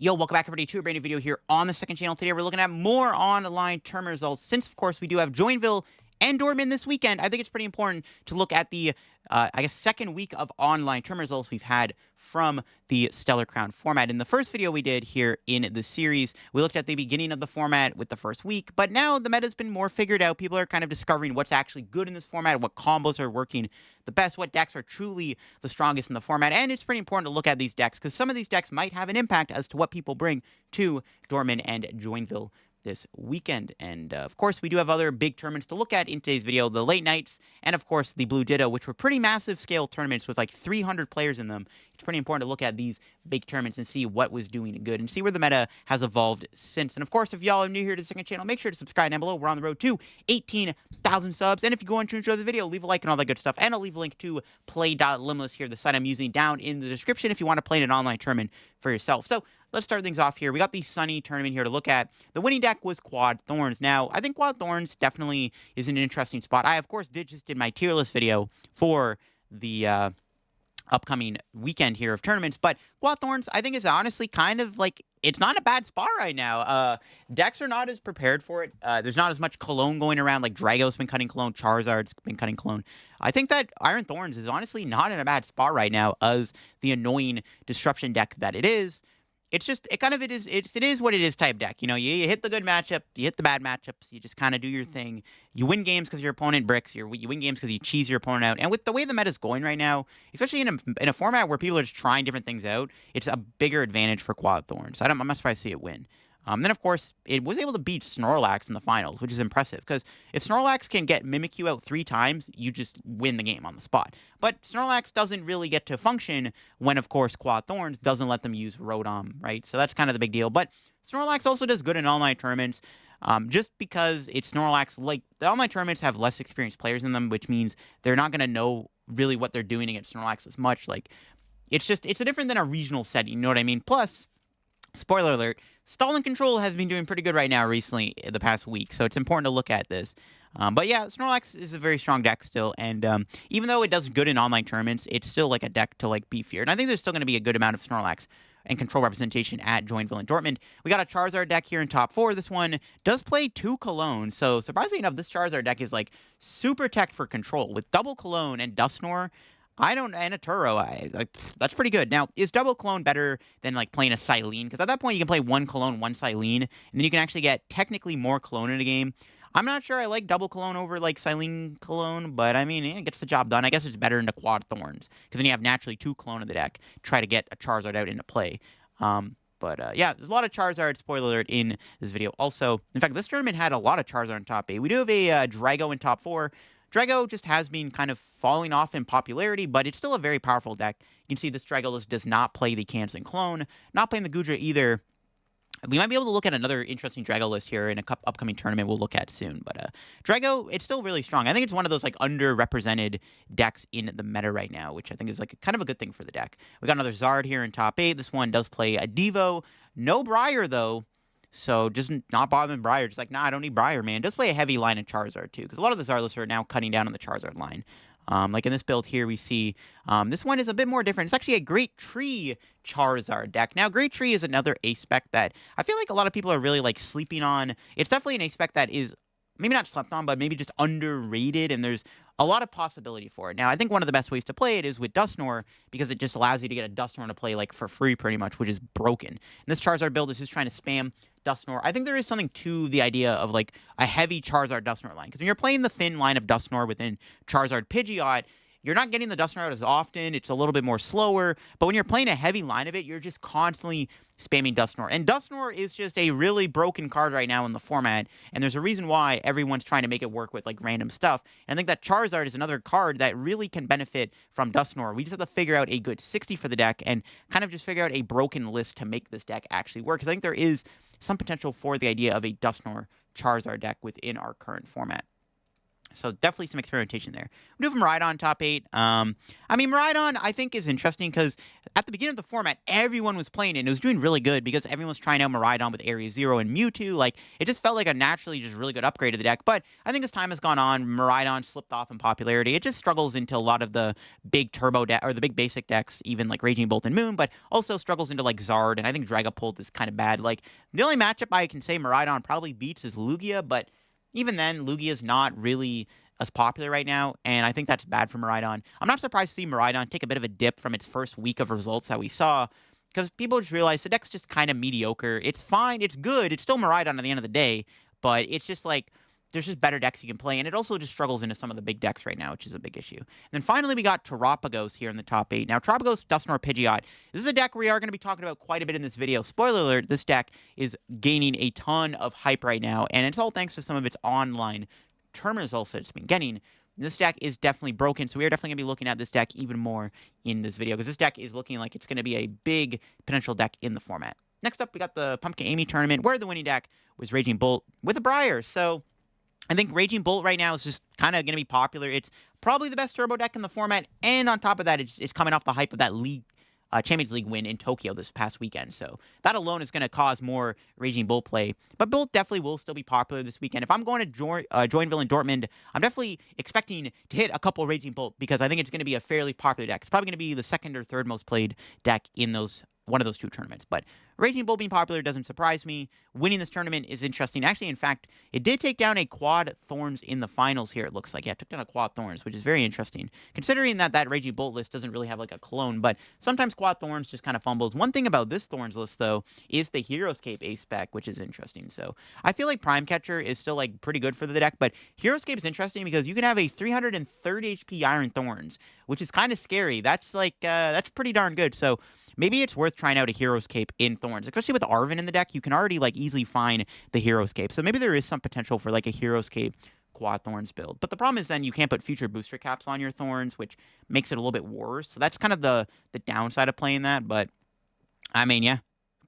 Yo, welcome back everybody to a brand new video here on the second channel. Today we're looking at more online tournament results. Since, of course, we do have Joinville and Dortmund this weekend, I think it's pretty important to look at the, second week of online tournament results we've had from the Stellar Crown format. In the first video we did here in the series, we looked at the beginning of the format with the first week, but now the meta's been more figured out. People are kind of discovering what's actually good in this format, what combos are working the best, what decks are truly the strongest in the format, and it's pretty important to look at these decks because some of these decks might have an impact as to what people bring to Dortmund and Joinville this weekend. And of course, we do have other big tournaments to look at in today's video, the late nights, and of course, the Blue Ditto, which were pretty massive scale tournaments with like 300 players in them. It's pretty important to look at these big tournaments and see what was doing good and see where the meta has evolved since. And of course, if y'all are new here to the second channel, make sure to subscribe down below. We're on the road to 18,000 subs. And if you go on to enjoy the video, leave a like and all that good stuff. And I'll leave a link to play.limitless here, the site I'm using, down in the description if you want to play in an online tournament for yourself. So let's start things off here. We got the Sunny tournament here to look at. The winning deck was Quad Thorns. Now, I think Quad Thorns definitely is an interesting spot. I, of course, just did my tier list video for the upcoming weekend here of tournaments, but Quad Thorns, I think, is honestly kind of like, it's not a bad spot right now. Decks are not as prepared for it. There's not as much cologne going around. Like Drago's been cutting cologne, Charizard's been cutting cologne. I think that Iron Thorns is honestly not in a bad spot right now as the annoying disruption deck that it is. It's just, it is what it is type deck. You know, you hit the good matchup, you hit the bad matchups, you just kind of do your thing. You win games because your opponent bricks, you win games because you cheese your opponent out. And with the way the meta's going right now, especially in a format where people are just trying different things out, it's a bigger advantage for Quad Thorns. I'm not surprised to see it win. Then, of course, it was able to beat Snorlax in the finals, which is impressive, because if Snorlax can mimic you out 3 times, you just win the game on the spot. But Snorlax doesn't really get to function when, of course, Quad Thorns doesn't let them use Rotom, right? So that's kind of the big deal. But Snorlax also does good in online tournaments, just because it's Snorlax. Like, the online tournaments have less experienced players in them, which means they're not going to know really what they're doing against Snorlax as much. Like, it's different than a regional setting, you know what I mean? Plus, spoiler alert, Stall Control has been doing pretty good right now recently, the past week, so it's important to look at this. But yeah, Snorlax is a very strong deck still, and even though it does good in online tournaments, it's still like a deck to like be feared. And I think there's still going to be a good amount of Snorlax and Control representation at Joinville and Dortmund. We got a Charizard deck here in top 4. This one does play 2 Cologne, so surprisingly enough, this Charizard deck is like super tech for Control with double Cologne and Dusknoir. And a Turo, that's pretty good. Now, is double Cologne better than like playing a Silene? Because at that point, you can play 1 Cologne, 1 Silene, and then you can actually get technically more Cologne in a game. I'm not sure I like double Cologne over like Silene Cologne, but I mean, it gets the job done. I guess it's better into Quad Thorns, because then you have naturally 2 Cologne in the deck. Try to get a Charizard out into play. Yeah, there's a lot of Charizard, spoiler alert, in this video. Also, in fact, this tournament had a lot of Charizard in top 8. We do have a Drago in top 4. Drago just has been kind of falling off in popularity, but it's still a very powerful deck. You can see this Drago list does not play the Canson Clone, not playing the Goodra either. We might be able to look at another interesting Drago list here in a upcoming tournament we'll look at soon. But Drago, it's still really strong. I think it's one of those like underrepresented decks in the meta right now, which I think is like kind of a good thing for the deck. We got another Zard here in top 8. This one does play a Devo. No Briar, though. So just not bothering Briar. Just like, nah, I don't need Briar, man. Does play a heavy line in Charizard, too. Because a lot of the Zard lists are now cutting down on the Charizard line. Like in this build here, we see this one is a bit more different. It's actually a Great Tree Charizard deck. Now, Great Tree is another ace spec that I feel like a lot of people are really like sleeping on. It's definitely an ace spec that is maybe not slept on, but maybe just underrated, and there's a lot of possibility for it. Now, I think one of the best ways to play it is with Dusknoir, because it just allows you to get a Dusknoir to play like for free pretty much, which is broken. And this Charizard build is just trying to spam Dusknoir. I think there is something to the idea of like a heavy Charizard Dusknoir line, because when you're playing the thin line of Dusknoir within Charizard Pidgeot, you're not getting the Dusknoir out as often. It's a little bit more slower. But when you're playing a heavy line of it, you're just constantly spamming Dusknoir. And Dusknoir is just a really broken card right now in the format. And there's a reason why everyone's trying to make it work with like random stuff. And I think that Charizard is another card that really can benefit from Dusknoir. We just have to figure out a good 60 for the deck and kind of just figure out a broken list to make this deck actually work. Because I think there is some potential for the idea of a Dusknoir Charizard deck within our current format. So definitely some experimentation there. We do have Miraidon top 8. Miraidon I think is interesting because at the beginning of the format, everyone was playing it and it was doing really good because everyone was trying out Miraidon with Area Zero and Mewtwo. Like, it just felt like a naturally just really good upgrade to the deck. But I think as time has gone on, Miraidon slipped off in popularity. It just struggles into a lot of the big turbo deck or the big basic decks, even like Raging Bolt and Moon, but also struggles into like Zard, and I think Dragapult is kind of bad. Like, the only matchup I can say Miraidon probably beats is Lugia, but even then, Lugia is not really as popular right now, and I think that's bad for Miraidon. I'm not surprised to see Miraidon take a bit of a dip from its first week of results that we saw, because people just realize the deck's just kind of mediocre. It's fine, it's good, it's still Miraidon at the end of the day, but it's just like, there's just better decks you can play, and it also just struggles into some of the big decks right now, which is a big issue. And then finally, we got Terapagos here in the top 8. Now, Terapagos, Dusknoir, Pidgeot. This is a deck we are going to be talking about quite a bit in this video. Spoiler alert, this deck is gaining a ton of hype right now, and it's all thanks to some of its online term results that it's been getting. This deck is definitely broken, so we are definitely going to be looking at this deck even more in this video, because this deck is looking like it's going to be a big potential deck in the format. Next up, we got the Pumpkin Amy tournament, where the winning deck was Raging Bolt with a Briar. So I think Raging Bolt right now is just kind of going to be popular. It's probably the best turbo deck in the format, and on top of that, it's coming off the hype of that Champions League win in Tokyo this past weekend. So that alone is going to cause more Raging Bolt play. But Bolt definitely will still be popular this weekend. If I'm going to Joinville and Dortmund, I'm definitely expecting to hit a couple Raging Bolt, because I think it's going to be a fairly popular deck. It's probably going to be the second or third most played deck in one of those two tournaments. But Raging Bolt being popular doesn't surprise me. Winning this tournament is interesting. Actually, in fact, it did take down a Quad Thorns in the finals here, it looks like. Yeah, it took down a Quad Thorns, which is very interesting, considering that Raging Bolt list doesn't really have like a clone, but sometimes Quad Thorns just kind of fumbles. One thing about this Thorns list, though, is the Heroescape ace spec, which is interesting. So I feel like Prime Catcher is still like pretty good for the deck, but Heroescape is interesting because you can have a 330 HP Iron Thorns, which is kind of scary. That's that's pretty darn good. So maybe it's worth trying out a Heroescape in Thorns, especially with Arven in the deck. You can already like easily find the Heroescape. So maybe there is some potential for like a Heroescape Quad Thorns build. But the problem is then you can't put future booster caps on your Thorns, which makes it a little bit worse. So that's kind of the downside of playing that. But I mean, yeah,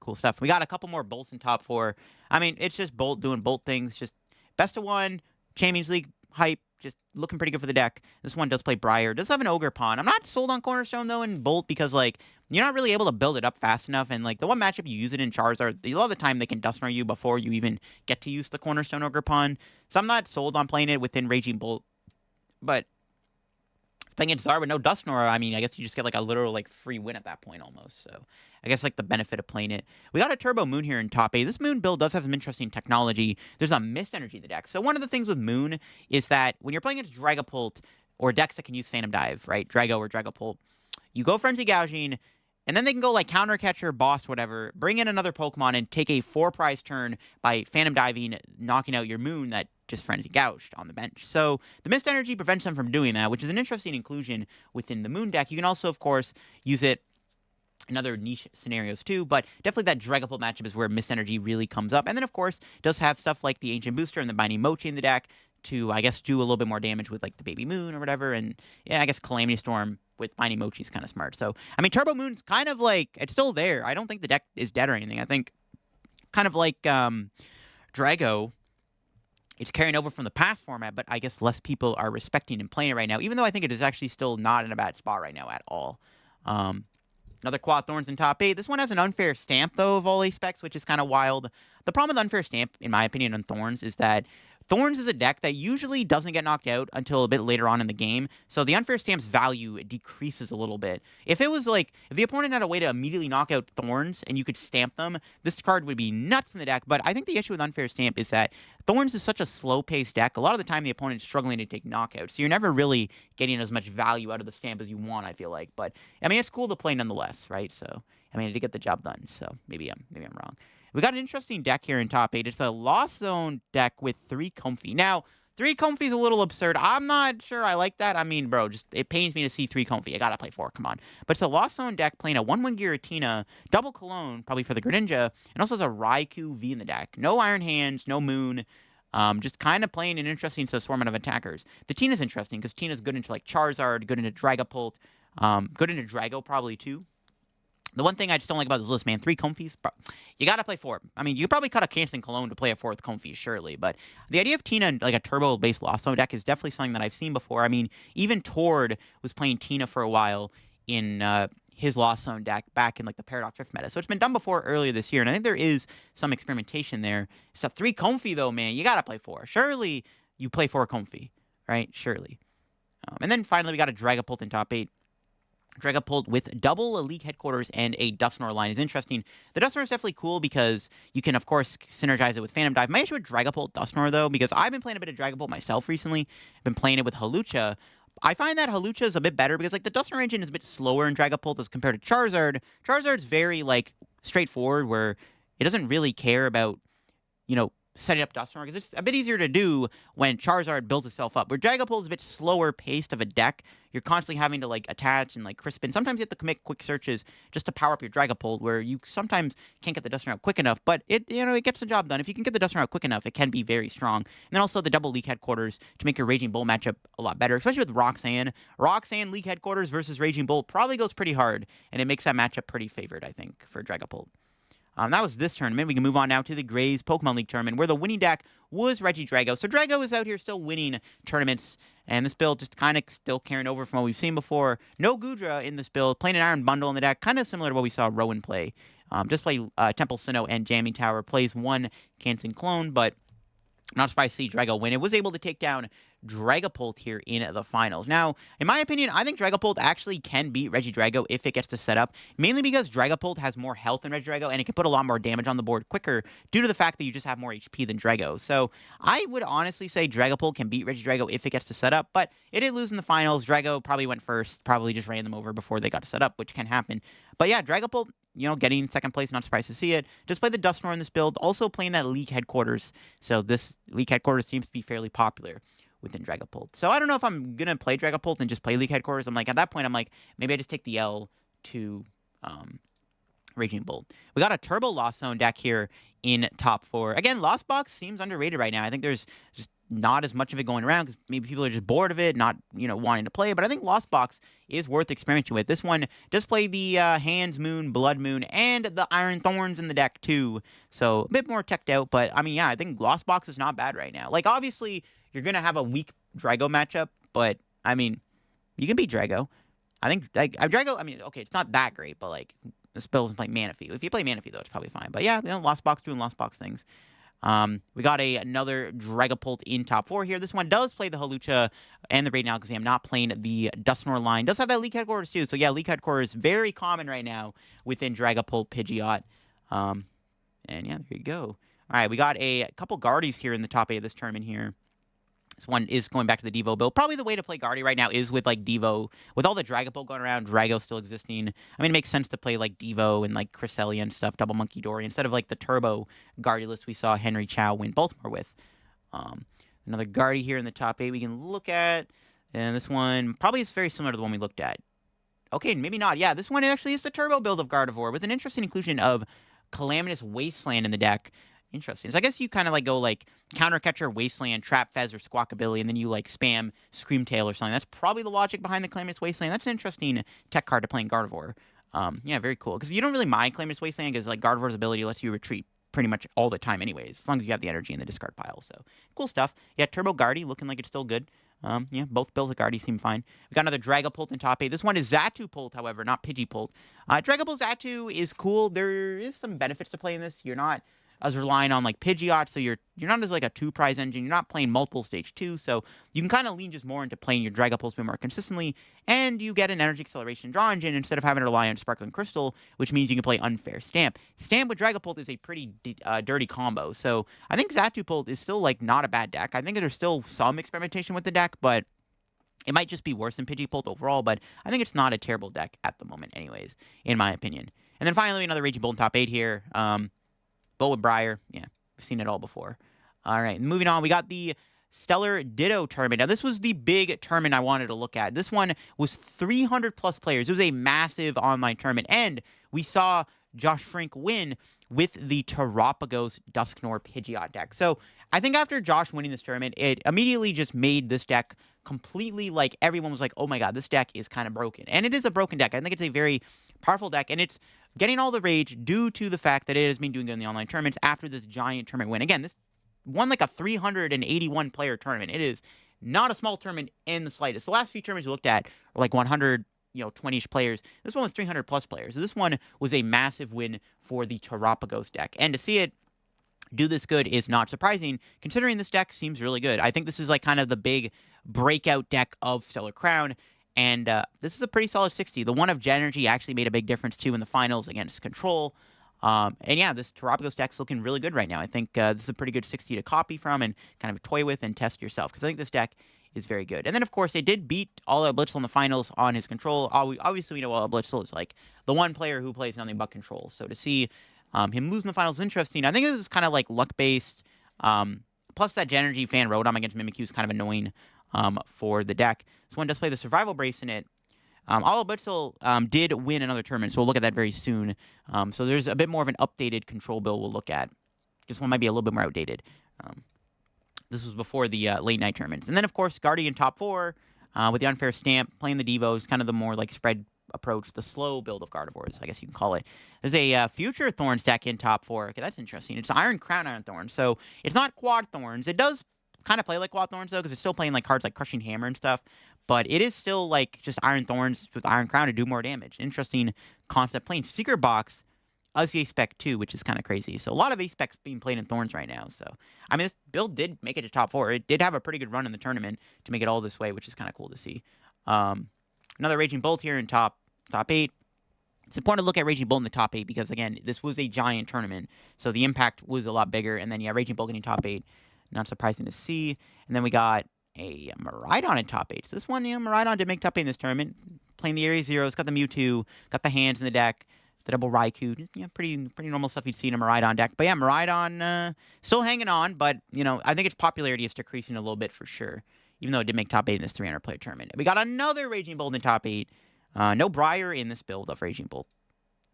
cool stuff. We got a couple more Bolts in top 4. I mean, it's just Bolt doing Bolt things. Just best of 1, Champions League hype. Just looking pretty good for the deck. This one does play Briar. Does have an Ogre Pawn. I'm not sold on Cornerstone, though, in Bolt, because, like, you're not really able to build it up fast enough. And, like, the one matchup you use it in Charizard, a lot of the time they can Dusknoir you before you even get to use the Cornerstone Ogre Pawn. So I'm not sold on playing it within Raging Bolt. But playing against Zard with no Dusknoir, I mean, I guess you just get, like, a literal, like, free win at that point almost. So I guess, like, the benefit of playing it. We got a Turbo Moon here in top 8. This Moon build does have some interesting technology. There's a Mist Energy in the deck. So one of the things with Moon is that when you're playing against Dragapult or decks that can use Phantom Dive, right, Drago or Dragapult, you go Frenzy Gouging, and then they can go, like, Counter Catcher, Boss, whatever, bring in another Pokemon and take a 4-prize turn by Phantom Diving, knocking out your Moon that just Frenzy Gouged on the bench. So the Mist Energy prevents them from doing that, which is an interesting inclusion within the Moon deck. You can also, of course, use it in other niche scenarios too, but definitely that Dragapult matchup is where Mist Energy really comes up. And then, of course, does have stuff like the Ancient Booster and the Mighty Mochi in the deck to, I guess, do a little bit more damage with, like, the Baby Moon or whatever. And, yeah, I guess Calamity Storm with Mighty Mochi is kind of smart. So, I mean, Turbo Moon's kind of, like, it's still there. I don't think the deck is dead or anything. I think kind of like Drago, it's carrying over from the past format, but I guess less people are respecting and playing it right now, even though I think it is actually still not in a bad spot right now at all. Another Quad Thorns in top 8. This one has an unfair stamp, though, of all ace specs, which is kind of wild. The problem with unfair stamp, in my opinion, on Thorns is that Thorns is a deck that usually doesn't get knocked out until a bit later on in the game, so the unfair stamp's value decreases a little bit. If it was like, if the opponent had a way to immediately knock out Thorns and you could stamp them, this card would be nuts in the deck. But I think the issue with unfair stamp is that Thorns is such a slow-paced deck. A lot of the time the opponent's struggling to take knockouts, so you're never really getting as much value out of the stamp as you want, I feel like. But I mean, it's cool to play nonetheless, right? So I mean, to get the job done. So maybe I'm wrong. We got an interesting deck here in top 8. It's a Lost Zone deck with 3 Comfey. Now, 3 Comfey is a little absurd. I'm not sure I like that. I mean, bro, just it pains me to see 3 Comfey. I gotta play 4. Come on. But it's a Lost Zone deck playing a 1/1 Giratina, double Cologne, probably for the Greninja, and also has a Raikou V in the deck. No Iron Hands, no Moon. Just kind of playing an interesting assortment of attackers. The Tina's interesting because Tina's good into, like, Charizard, good into Dragapult, good into Drago probably too. The one thing I just don't like about this list, man, 3 Comfies, you got to play 4. I mean, you probably cut a Canceling Cologne to play a 4th Comfy, surely. But the idea of Tina, like a turbo-based Lost Zone deck, is definitely something that I've seen before. I mean, even Tord was playing Tina for a while in his Lost Zone deck back in like the Paradox Rift meta. So it's been done before earlier this year, and I think there is some experimentation there. It's a 3 Comfy, though, man. You got to play 4. Surely you play 4 Comfy, right? Surely. And then finally, we got a Dragapult in top 8. Dragapult with double League Headquarters and a Dusknoir line is interesting. The Dusknoir is definitely cool because you can, of course, synergize it with Phantom Dive. My issue with Dragapult Dusknoir, though, because I've been playing a bit of Dragapult myself recently. I've been playing it with Hawlucha. I find that Hawlucha is a bit better because, like, the Dusknoir engine is a bit slower in Dragapult as compared to Charizard. Charizard's very, like, straightforward, where it doesn't really care about, setting up Dusknoir, because it's a bit easier to do when Charizard builds itself up. Where Dragapult is a bit slower paced of a deck. You're constantly having to like attach and like crisp in. Sometimes you have to commit quick searches just to power up your Dragapult, where you sometimes can't get the Dusknoir out quick enough, but it gets the job done. If you can get the Dusknoir out quick enough, it can be very strong. And then also the double League Headquarters to make your Raging Bull matchup a lot better, especially with Roxanne. Roxanne League Headquarters versus Raging Bull probably goes pretty hard, and it makes that matchup pretty favored, I think, for Dragapult. That was this tournament. We can move on now to the Grays Pokemon League tournament, where the winning deck was Regidrago. So Drago is out here still winning tournaments, and this build just kind of still carrying over from what we've seen before. No Goodra in this build, playing an Iron Bundle in the deck, kind of similar to what we saw Rowan play. Just play Temple Sinnoh and Jamming Tower, plays 1 Canceling Clone, but not surprised to see Drago win. It was able to take down Dragapult here in the finals. Now, in my opinion, I think Dragapult actually can beat Regidrago if it gets to set up, mainly because Dragapult has more health than Regidrago, and it can put a lot more damage on the board quicker due to the fact that you just have more HP than Drago. So I would honestly say Dragapult can beat Regidrago if it gets to set up, but it did lose in the finals. Drago probably went first, probably just ran them over before they got to set up, which can happen. But yeah, Dragapult, getting second place, not surprised to see it. Just play the Dusknoir in this build, also playing that League Headquarters. So this League Headquarters seems to be fairly popular within Dragapult. So I don't know if I'm going to play Dragapult and just play League Headquarters. I'm like, at that point, I'm like, maybe I just take the L to Raging Bull. We got a Turbo Lost Zone deck here in top 4. Again, Lost Box seems underrated right now. I think there's just not as much of it going around because maybe people are just bored of it, not, wanting to play. But I think Lost Box is worth experimenting with. This one does play the Hands Moon, Blood Moon, and the Iron Thorns in the deck too. So a bit more teched out. But, I mean, yeah, I think Lost Box is not bad right now. Like, obviously, you're going to have a weak Drago matchup. But, I mean, you can beat Drago. I think, like, Drago, I mean, okay, it's not that great. But, like, this spell doesn't play Manaphy. If you play Manaphy, though, it's probably fine. But, yeah, Lost Box doing Lost Box things. We got another Dragapult in top 4 here. This one does play the Hawlucha and the Radiant Alakazam, not playing the Dusknoir line. Does have that League Headquarters too. So yeah, League Headquarters very common right now within Dragapult Pidgeot. And yeah, there you go. All right, we got a couple Guardies here in the top 8 of this tournament here. This one is going back to the Devo build. Probably the way to play Guardy right now is with, like, Devo. With all the Dragapult going around, Drago still existing. I mean, it makes sense to play, like, Devo and, like, Cresselia and stuff, Double Monkey Dory, instead of, like, the Turbo Guardy list we saw Henry Chow win Baltimore with. Another Guardy here in the top 8 we can look at. And this one probably is very similar to the one we looked at. Okay, maybe not. Yeah, this one actually is the Turbo build of Gardevoir with an interesting inclusion of Calamitous Wasteland in the deck. Interesting. So I guess you kind of like go like Counter Catcher, Wasteland, Trap Fez, or Squawkabilly, and then you like spam Screamtail or something. That's probably the logic behind the Calamitous Wasteland. That's an interesting tech card to play in Gardevoir. Yeah, very cool. Because you don't really mind Calamitous Wasteland because like Gardevoir's ability lets you retreat pretty much all the time anyways, as long as you have the energy in the discard pile. So cool stuff. Yeah, Turbo Guardy looking like it's still good. Yeah, both builds of Guardy seem fine. We got another Dragapult in top 8. This one is Zatupult, however, not Pidgeapult. Dragapult Zatu is cool. There is some benefits to playing this. You're not as relying on like Pidgeot, so you're not as like a 2-prize engine. You're not playing multiple stage 2, so you can kind of lean just more into playing your Dragapults a bit more consistently, and you get an energy acceleration draw engine instead of having to rely on Sparkling Crystal, which means you can play Unfair Stamp. Stamp with Dragapult is a pretty dirty combo, so I think Zatupult is still like not a bad deck. I think there's still some experimentation with the deck, but it might just be worse than Pidgeapult overall, but I think it's not a terrible deck at the moment anyways, in my opinion. And then finally, another Raging Bull in top 8 here. Bullet Briar, yeah, we've seen it all before. All right, moving on, we got the Stellar Ditto tournament. Now, this was the big tournament I wanted to look at. This one was 300-plus players. It was a massive online tournament, and we saw Josh Frank win with the Terapagos Dusknoir Pidgeot deck. So I think after Josh winning this tournament, it immediately just made this deck completely, like, everyone was like, oh my god, this deck is kind of broken. And it is a broken deck. I think it's a very powerful deck, and it's getting all the rage due to the fact that it has been doing good in the online tournaments after this giant tournament win. Again, this won like a 381 player tournament. It is not a small tournament in the slightest. The last few tournaments we looked at were like 100, 20-ish players. This one was 300 plus players. So this one was a massive win for the Terapagos deck. And to see it do this good is not surprising, considering this deck seems really good. I think this is like kind of the big breakout deck of Stellar Crown. And this is a pretty solid 60. The one of Jet Energy actually made a big difference, too, in the finals against Control. And yeah, this Terapagos deck's looking really good right now. I think this is a pretty good 60 to copy from and kind of toy with and test yourself, because I think this deck is very good. And then, of course, they did beat All Out Blitzel in the finals on his Control. Obviously, we know All Out Blitzel is like the one player who plays nothing but Control. So to see him lose in the finals is interesting. I think it was kind of like luck-based. Plus, that Jet Energy fan Rotom against Mimikyu is kind of annoying for the deck. This one does play the Survival Brace in it. All Blitzel did win another tournament, so we'll look at that very soon. So there's a bit more of an updated Control build we'll look at. This one might be a little bit more outdated. This was before the late night tournaments. And then, of course, Guardian top 4 with the Unfair Stamp, playing the Devos, kind of the more like spread approach, the slow build of Gardevoirs, I guess you can call it. There's a Future Thorns deck in top 4. Okay, that's interesting. It's Iron Crown Iron Thorns, so it's not Quad Thorns. It does kind of play like Quad Thorns, though, because it's still playing like cards like Crushing Hammer and stuff. But it is still like just Iron Thorns with Iron Crown to do more damage. Interesting concept playing Secret Box as the A-Spec 2, which is kind of crazy. So a lot of A-Specs being played in Thorns right now. So, I mean, this build did make it to top 4. It did have a pretty good run in the tournament to make it all this way, which is kind of cool to see. Another Raging Bolt here in top 8. It's important to look at Raging Bolt in the top 8 because, again, this was a giant tournament. So the impact was a lot bigger. And then, yeah, Raging Bolt getting top 8. Not surprising to see. And then we got a Miraidon in top 8. So this one, Miraidon did make top 8 in this tournament. Playing the Area Zeros, got the Mewtwo, got the hands in the deck, the double Raikou. Pretty normal stuff you'd see in a Miraidon deck. But yeah, Miraidon still hanging on, but, I think its popularity is decreasing a little bit for sure, even though it did make top 8 in this 300-player tournament. We got another Raging Bolt in top 8. No Briar in this build of Raging Bolt.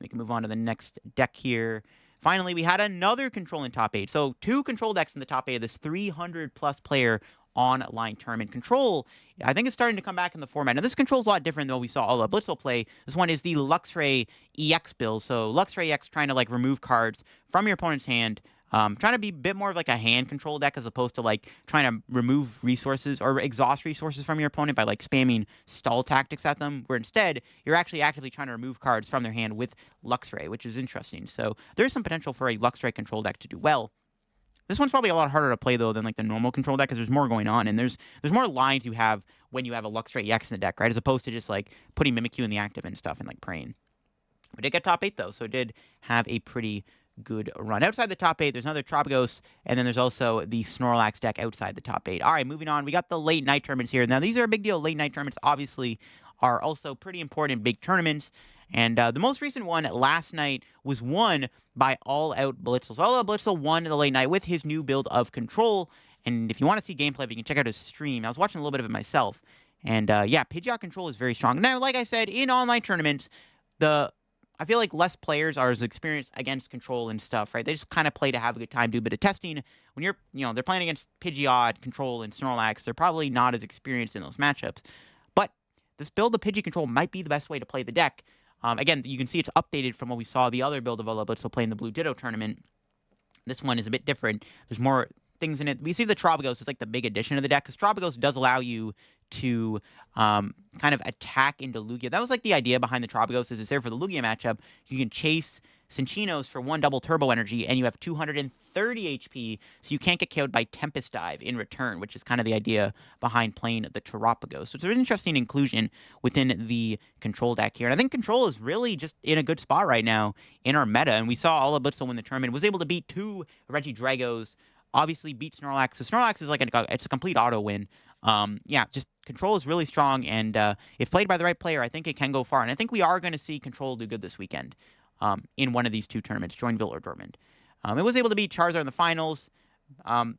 We can move on to the next deck here. Finally, we had another Control in top 8. So 2 Control decks in the top 8 of this 300-plus player online tournament. Control, I think it's starting to come back in the format. Now, this Control is a lot different than what we saw all of Blitzel play. This one is the Luxray EX build. So Luxray EX trying to like remove cards from your opponent's hand. Trying to be a bit more of like a hand control deck as opposed to like trying to remove resources or exhaust resources from your opponent by like spamming stall tactics at them, where instead you're actually actively trying to remove cards from their hand with Luxray, which is interesting. So there's some potential for a Luxray control deck to do well. This one's probably a lot harder to play, though, than like the normal control deck, because there's more going on, and there's more lines you have when you have a Luxray EX in the deck, right, as opposed to just like putting Mimikyu in the active and stuff and like praying. We did get top 8, though, so it did have a pretty good run. Outside the top 8, there's another Terapagos, and then there's also the Snorlax deck outside the top 8. All right, moving on. We got the late night tournaments here. Now, these are a big deal. Late night tournaments, obviously, are also pretty important big tournaments. And the most recent one last night was won by All Out Blitzel. So All Out Blitzel won in the late night with his new build of Control. And if you want to see gameplay, you can check out his stream. I was watching a little bit of it myself. And yeah, Pidgeot Control is very strong. Now, like I said, in online tournaments, I feel like less players are as experienced against Control and stuff, right? They just kind of play to have a good time, do a bit of testing. When they're playing against Pidgeot, Control, and Snorlax, they're probably not as experienced in those matchups. But this build of Pidgey Control might be the best way to play the deck. Again, you can see it's updated from what we saw the other build of All Out Blitzel playing the Blue Ditto tournament. This one is a bit different. There's more things in it. We see the Terapagos is like the big addition of the deck, because Terapagos does allow you to kind of attack into Lugia. That was like the idea behind the Terapagos, is it's there for the Lugia matchup. You can chase Cinchinos for 1 double turbo energy, and you have 230 HP, so you can't get KO'd by Tempest Dive in return, which is kind of the idea behind playing the Terapagos. So it's an interesting inclusion within the Control deck here. And I think Control is really just in a good spot right now in our meta, and we saw All Out Blitzel win the tournament, was able to beat 2 Regidragos, obviously beat Snorlax. So Snorlax is like it's a complete auto win. Yeah, just Control is really strong, and if played by the right player, I think it can go far. And I think we are going to see Control do good this weekend in one of these 2 tournaments, Joinville or Dortmund. It was able to beat Charizard in the finals.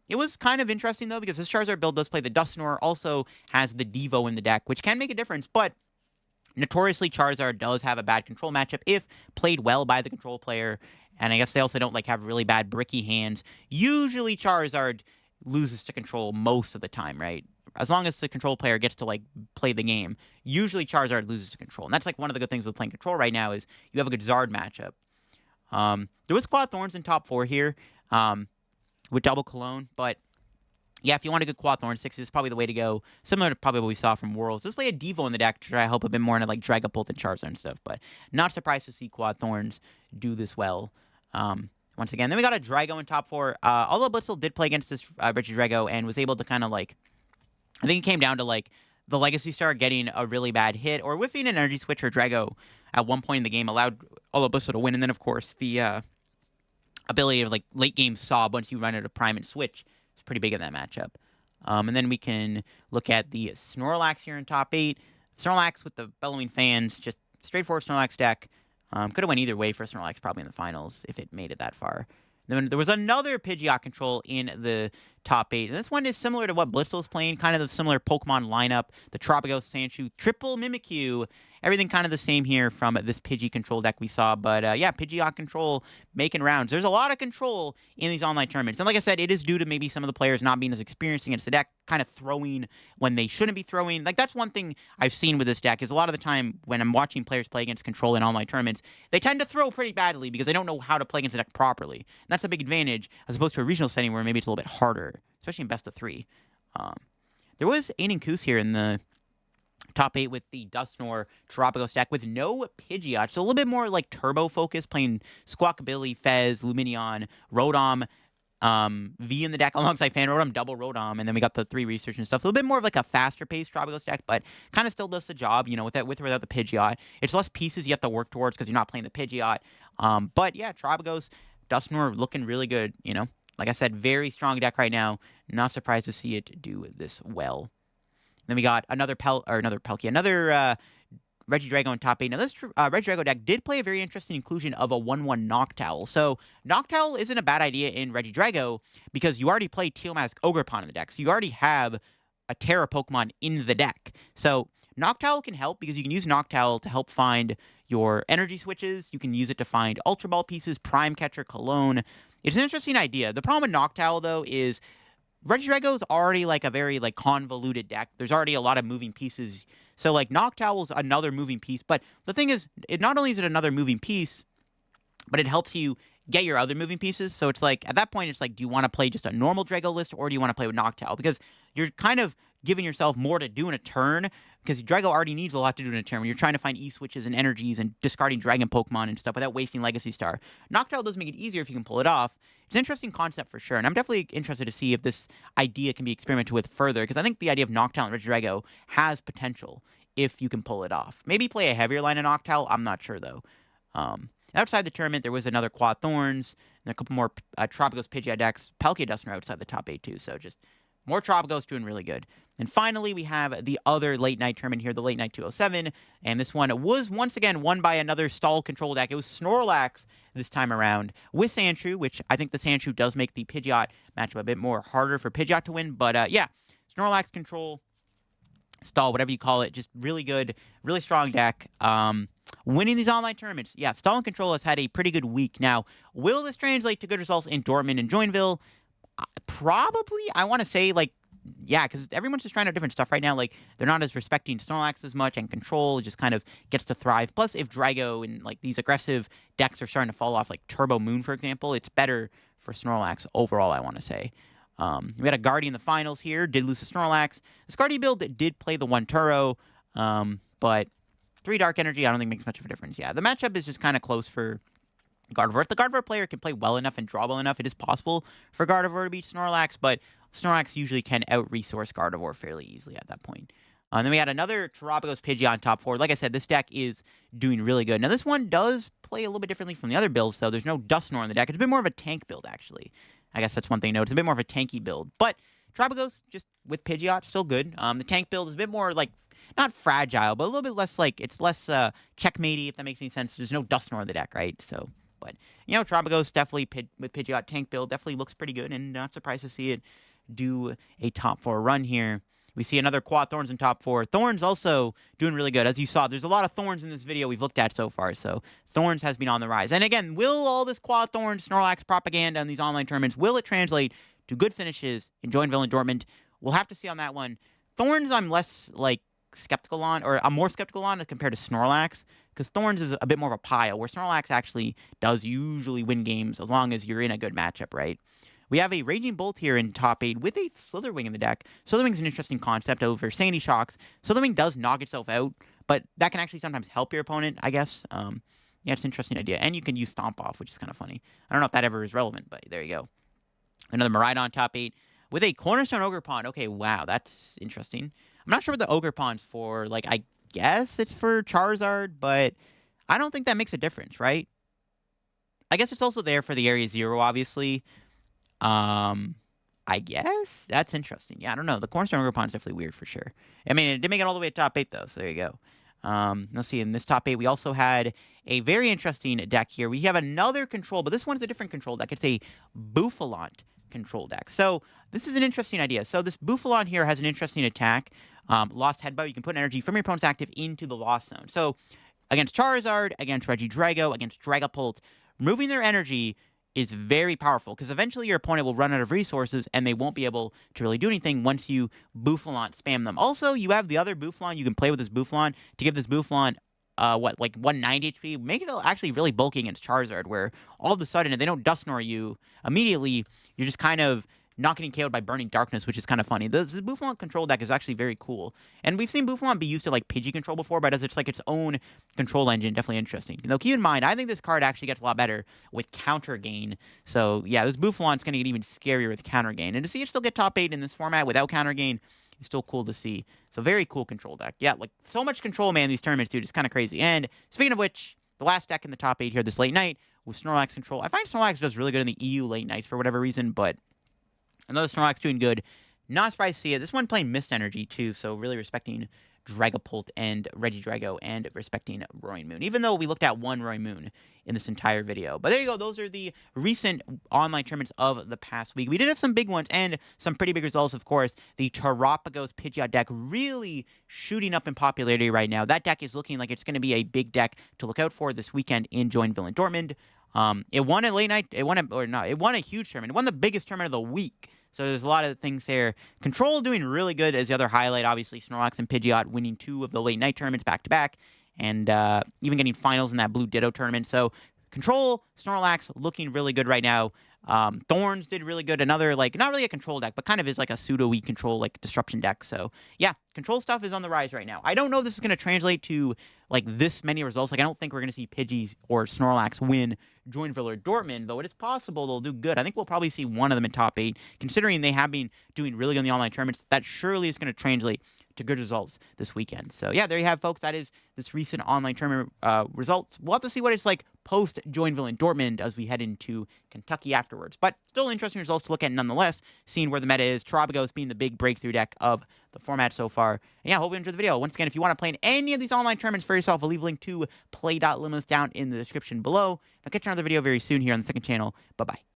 It was kind of interesting, though, because this Charizard build does play the Dusknoir, also has the Devo in the deck, which can make a difference, but Notoriously, Charizard does have a bad control matchup if played well by the control player, and I guess they also don't like have really bad bricky hands. Usually, Charizard loses to control most of the time, right? As long as the control player gets to like play the game, usually Charizard loses to control, and that's like one of the good things with playing control right now is you have a good Zard matchup. There was Quad Thorns in top 4 here with double Cologne, but yeah, if you want a good Quad Thorn 6 is probably the way to go. Similar to probably what we saw from Worlds. Let's play a Devo in the deck to try to help a bit more into like Dragapult and Charizard and stuff, but not surprised to see Quad Thorns do this well. Once again, then we got a Drago in top 4. Although Blitzel did play against this Regidrago and was able to kind of like, I think it came down to like the Legacy Star getting a really bad hit or whiffing an Energy Switch or Drago at one point in the game allowed Blitzel to win, and then of course the ability of like late game Sob once you run out of Prime and Switch. Pretty big in that matchup. And then we can look at the Snorlax here in top 8. Snorlax with the bellowing fans, just straightforward Snorlax deck. Could have went either way for Snorlax probably in the finals if it made it that far. Then there was another Pidgeot control in the top 8. And this one is similar to what Blitzel is playing, kind of the similar Pokemon lineup. The Tropico, Sandshrew, triple Mimikyu. Everything kind of the same here from this Pidgey control deck we saw. But yeah, Pidgeot control making rounds. There's a lot of control in these online tournaments. And like I said, it is due to maybe some of the players not being as experienced against the deck, kind of throwing when they shouldn't be throwing. Like that's one thing I've seen with this deck is a lot of the time when I'm watching players play against control in online tournaments, they tend to throw pretty badly because they don't know how to play against the deck properly. And that's a big advantage as opposed to a regional setting where maybe it's a little bit harder, especially in best of 3. There was Aiden here in the top 8 with the Dusknoir Tropico stack with no Pidgeot. So a little bit more like turbo focus, playing Squawkabilly, Fez, Lumineon, Rotom, V in the deck alongside Fan Rotom, double Rotom, and then we got the 3 research and stuff. A little bit more of like a faster paced Tropico stack, but kind of still does the job, you know, with or without the Pidgeot. It's less pieces you have to work towards because you're not playing the Pidgeot. But yeah, Tropicos, Dusknoir looking really good, you know. Like I said, very strong deck right now. Not surprised to see it do this well. Then we got another Regidrago in top 8. Now, this Regidrago deck did play a very interesting inclusion of a 1/1 Noctowl. So, Noctowl isn't a bad idea in Regidrago because you already play Tealmask Ogerpon in the deck. So, you already have a Terra Pokemon in the deck. So, Noctowl can help because you can use Noctowl to help find your energy switches. You can use it to find Ultra Ball pieces, Prime Catcher, Cologne. It's an interesting idea. The problem with Noctowl, though, is Regidrago is already like a very like convoluted deck. There's already a lot of moving pieces. So like Noctowl's another moving piece. But the thing is, it not only is it another moving piece, but it helps you get your other moving pieces. So it's like, at that point, it's like, do you want to play just a normal Drago list or do you want to play with Noctowl? Because you're kind of giving yourself more to do in a turn because Drago already needs a lot to do in a turn when you're trying to find E-switches and energies and discarding Dragon Pokemon and stuff without wasting Legacy Star. Noctowl does make it easier if you can pull it off. It's an interesting concept for sure, and I'm definitely interested to see if this idea can be experimented with further because I think the idea of Noctowl and Regidrago has potential if you can pull it off. Maybe play a heavier line of Noctowl, I'm not sure though. Outside the tournament, there was another Quad Thorns and a couple more Tropicos Pidgeot decks. Palkia Dusknoir outside the top 8 too, so just more Tropicos doing really good. And finally, we have the other late night tournament here, the Late Night 207. And this one was once again won by another stall control deck. It was Snorlax this time around with Sandshrew, which I think the Sandshrew does make the Pidgeot matchup a bit more harder for Pidgeot to win. But yeah, Snorlax control, stall, whatever you call it, just really good, really strong deck. Winning these online tournaments. Yeah, stall and control has had a pretty good week. Now, will this translate to good results in Dortmund and Joinville? Probably. I want to say, like, yeah, because everyone's just trying out different stuff right now. Like, they're not as respecting Snorlax as much, and Control just kind of gets to thrive. Plus, if Drago and, like, these aggressive decks are starting to fall off, like Turbo Moon, for example, it's better for Snorlax overall, I want to say. We had a Guardian in the finals here, did lose to Snorlax. This Guardian build did play the 1 Turo, but 3 Dark Energy I don't think makes much of a difference. Yeah, the matchup is just kind of close for Gardevoir. If the Gardevoir player can play well enough and draw well enough, it is possible for Gardevoir to beat Snorlax, but Snorlax usually can out-resource Gardevoir fairly easily at that point. And then we had another Tropicos Pidgeot on top 4. Like I said, this deck is doing really good. Now, this one does play a little bit differently from the other builds, though. There's no Dusknoir in the deck. It's a bit more of a tank build, actually. I guess that's one thing to note. It's a bit more of a tanky build. But Tropicos, just with Pidgeot, still good. The tank build is a bit more, like, not fragile, but a little bit less, like, it's less checkmatey, if that makes any sense. There's no Dusknoir in the deck, right? So, but, you know, Tropicos definitely, with Pidgeot tank build, definitely looks pretty good, and not surprised to see it do a top 4 run here. We see another quad Thorns in top 4. Thorns also doing really good. As you saw, there's a lot of Thorns in this video we've looked at so far, so Thorns has been on the rise. And again, will all this quad Thorns, Snorlax propaganda in these online tournaments, will it translate to good finishes in Joinville and Dortmund? We'll have to see on that one. Thorns, I'm less, skeptical on, or I'm more skeptical on compared to Snorlax, because Thorns is a bit more of a pile, where Snorlax actually does usually win games as long as you're in a good matchup, right? We have a Raging Bolt here in top 8 with a Slitherwing in the deck. Slitherwing's an interesting concept over Sandy Shocks. Slitherwing does knock itself out, but that can actually sometimes help your opponent, I guess. Yeah, it's an interesting idea. And you can use Stomp Off, which is kind of funny. I don't know if that ever is relevant, but there you go. Another Miraidon top 8 with a Cornerstone Ogerpon. Okay, wow, that's interesting. I'm not sure what the Ogerpon's for. I guess it's for Charizard, but I don't think that makes a difference, right? I guess it's also there for the Area 0, obviously. I guess that's interesting. Yeah, I don't know. The Cornerstone Ogerpon is definitely weird for sure. I mean, it did make it all the way to top 8 though, so there you go. Let's see. In this top 8, we also had a very interesting deck here. We have another control, but this one's a different control deck. It's a Bouffalont control deck. So this is an interesting idea. So this Bouffalont here has an interesting attack. Lost Headbutt. You can put energy from your opponent's active into the Lost Zone. So against Charizard, against Regidrago, against Dragapult, removing their energy is very powerful, because eventually your opponent will run out of resources and they won't be able to really do anything once you Bouffalont spam them. Also, you have the other Bouffalont. You can play with this Bouffalont to give this Bouffalont 190 HP, make it actually really bulky against Charizard, where all of a sudden, if they don't Dusknoir you immediately, you're just kind of not getting KO'd by Burning Darkness, which is kind of funny. The Bouffalont control deck is actually very cool. And we've seen Bouffalont be used to Pidgey control before, but as it's its own control engine, definitely interesting. Now, keep in mind, I think this card actually gets a lot better with counter gain. So, yeah, this Bouffalant's going to get even scarier with counter gain. And to see it still get top 8 in this format without counter gain is still cool to see. So, very cool control deck. Yeah, so much control, man, in these tournaments, dude. It's kind of crazy. And speaking of which, the last deck in the top 8 here this late night with Snorlax control. I find Snorlax does really good in the EU late nights for whatever reason, but another Snorlax doing good. Not surprised to see it. This one playing Mist Energy, too, so really respecting Dragapult and Regidrago and respecting Roaring Moon, even though we looked at one Roaring Moon in this entire video. But there you go. Those are the recent online tournaments of the past week. We did have some big ones and some pretty big results, of course. The Terapagos Pidgeot deck really shooting up in popularity right now. That deck is looking like it's going to be a big deck to look out for this weekend in Joinville and Dortmund. It won a late night. It won a huge tournament. It won the biggest tournament of the week. So there's a lot of things there. Control doing really good as the other highlight. Obviously, Snorlax and Pidgeot winning 2 of the late night tournaments back to back, and even getting finals in that Blue Ditto tournament. So Control, Snorlax looking really good right now. Thorns did really good. Another, not really a control deck, but kind of is a pseudo-weak control, disruption deck. So, yeah, control stuff is on the rise right now. I don't know if this is going to translate to, this many results. I don't think we're going to see Pidgey or Snorlax win Joinville or Dortmund, though it is possible they'll do good. I think we'll probably see one of them in top 8. Considering they have been doing really good in the online tournaments, that surely is going to translate to good results this weekend. So, yeah, there you have, folks. That is this recent online tournament results. We'll have to see what it's like post-Joinville and Dortmund as we head into Kentucky afterwards. But still interesting results to look at nonetheless, seeing where the meta is. Terapagos being the big breakthrough deck of the format so far. And yeah, hope you enjoyed the video. Once again, if you want to play in any of these online tournaments for yourself, I'll leave a link to play.limos down in the description below. I'll catch you on another video very soon here on the second channel. Bye-bye.